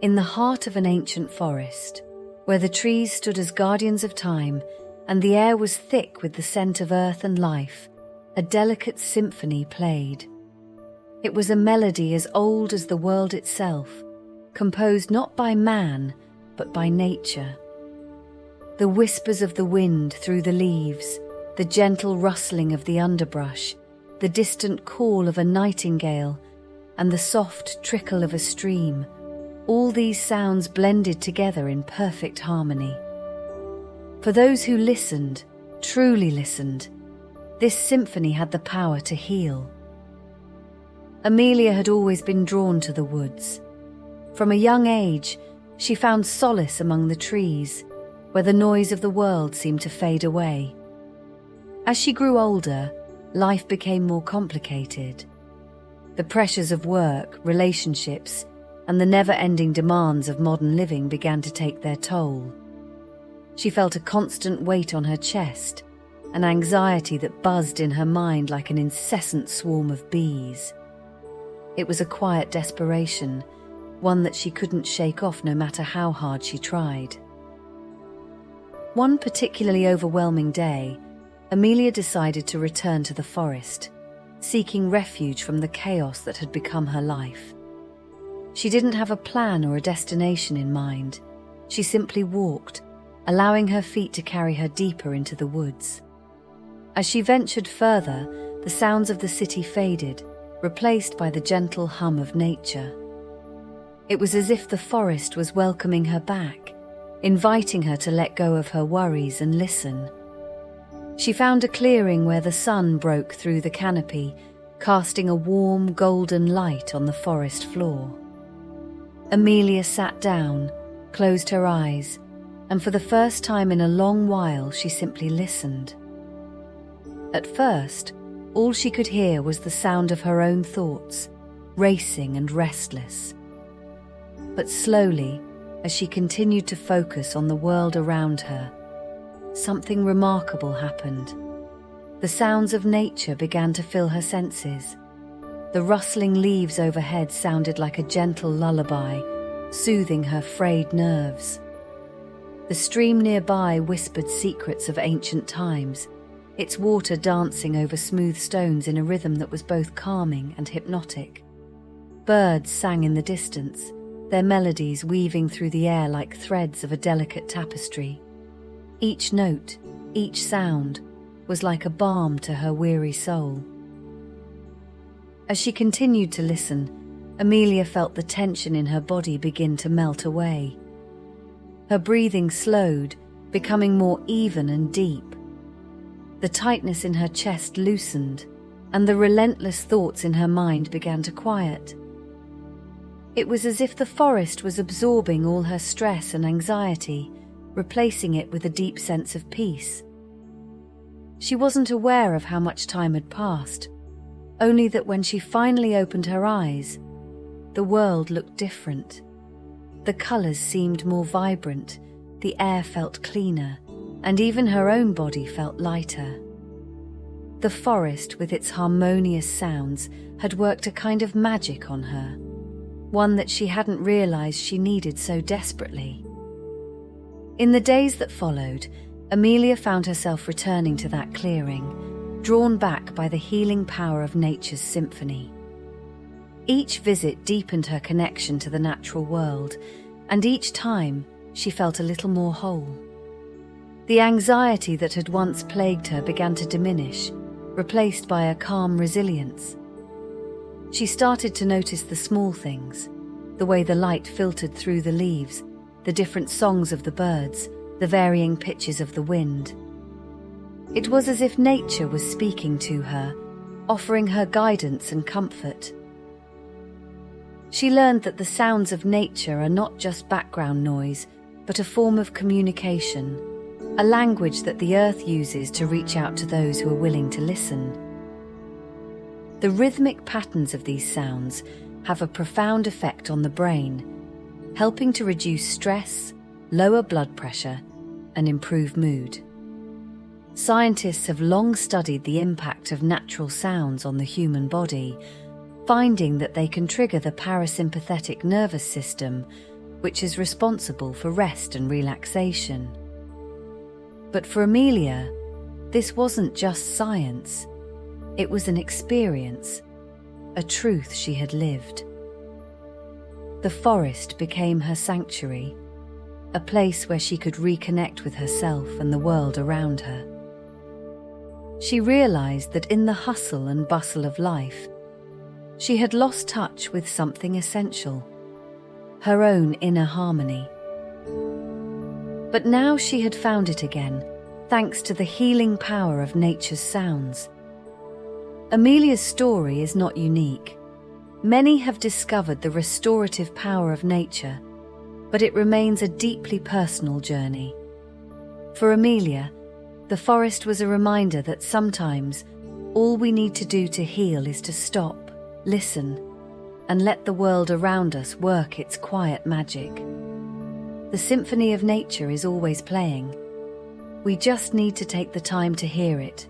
In the heart of an ancient forest, where the trees stood as guardians of time and the air was thick with the scent of earth and life, a delicate symphony played. It was a melody as old as the world itself, composed not by man, but by nature. The whispers of the wind through the leaves, the gentle rustling of the underbrush, the distant call of a nightingale, and the soft trickle of a stream, all these sounds blended together in perfect harmony. For those who listened, truly listened, this symphony had the power to heal. Amelia had always been drawn to the woods. From a young age, she found solace among the trees, where the noise of the world seemed to fade away. As she grew older, life became more complicated. The pressures of work, relationships, and the never-ending demands of modern living began to take their toll. She felt a constant weight on her chest, an anxiety that buzzed in her mind like an incessant swarm of bees. It was a quiet desperation, one that she couldn't shake off no matter how hard she tried. One particularly overwhelming day, Amelia decided to return to the forest, seeking refuge from the chaos that had become her life. She didn't have a plan or a destination in mind. She simply walked, allowing her feet to carry her deeper into the woods. As she ventured further, the sounds of the city faded, replaced by the gentle hum of nature. It was as if the forest was welcoming her back, inviting her to let go of her worries and listen. She found a clearing where the sun broke through the canopy, casting a warm, golden light on the forest floor. Amelia sat down, closed her eyes, and for the first time in a long while she simply listened. At first, all she could hear was the sound of her own thoughts, racing and restless. But slowly, as she continued to focus on the world around her, something remarkable happened. The sounds of nature began to fill her senses. The rustling leaves overhead sounded like a gentle lullaby, soothing her frayed nerves. The stream nearby whispered secrets of ancient times, its water dancing over smooth stones in a rhythm that was both calming and hypnotic. Birds sang in the distance, their melodies weaving through the air like threads of a delicate tapestry. Each note, each sound, was like a balm to her weary soul. As she continued to listen, Amelia felt the tension in her body begin to melt away. Her breathing slowed, becoming more even and deep. The tightness in her chest loosened, and the relentless thoughts in her mind began to quiet. It was as if the forest was absorbing all her stress and anxiety, replacing it with a deep sense of peace. She wasn't aware of how much time had passed, only that when she finally opened her eyes, the world looked different. The colours seemed more vibrant, the air felt cleaner, and even her own body felt lighter. The forest, with its harmonious sounds, had worked a kind of magic on her, one that she hadn't realised she needed so desperately. In the days that followed, Amelia found herself returning to that clearing, drawn back by the healing power of nature's symphony. Each visit deepened her connection to the natural world, and each time she felt a little more whole. The anxiety that had once plagued her began to diminish, replaced by a calm resilience. She started to notice the small things, the way the light filtered through the leaves, the different songs of the birds, the varying pitches of the wind. It was as if nature was speaking to her, offering her guidance and comfort. She learned that the sounds of nature are not just background noise, but a form of communication, a language that the earth uses to reach out to those who are willing to listen. The rhythmic patterns of these sounds have a profound effect on the brain, helping to reduce stress, lower blood pressure, and improve mood. Scientists have long studied the impact of natural sounds on the human body, finding that they can trigger the parasympathetic nervous system, which is responsible for rest and relaxation. But for Amelia, this wasn't just science. It was an experience, a truth she had lived. The forest became her sanctuary, a place where she could reconnect with herself and the world around her. She realized that in the hustle and bustle of life, she had lost touch with something essential, her own inner harmony. But now she had found it again, thanks to the healing power of nature's sounds. Amelia's story is not unique. Many have discovered the restorative power of nature, but it remains a deeply personal journey. For Amelia, the forest was a reminder that sometimes all we need to do to heal is to stop, listen, and let the world around us work its quiet magic. The symphony of nature is always playing. We just need to take the time to hear it,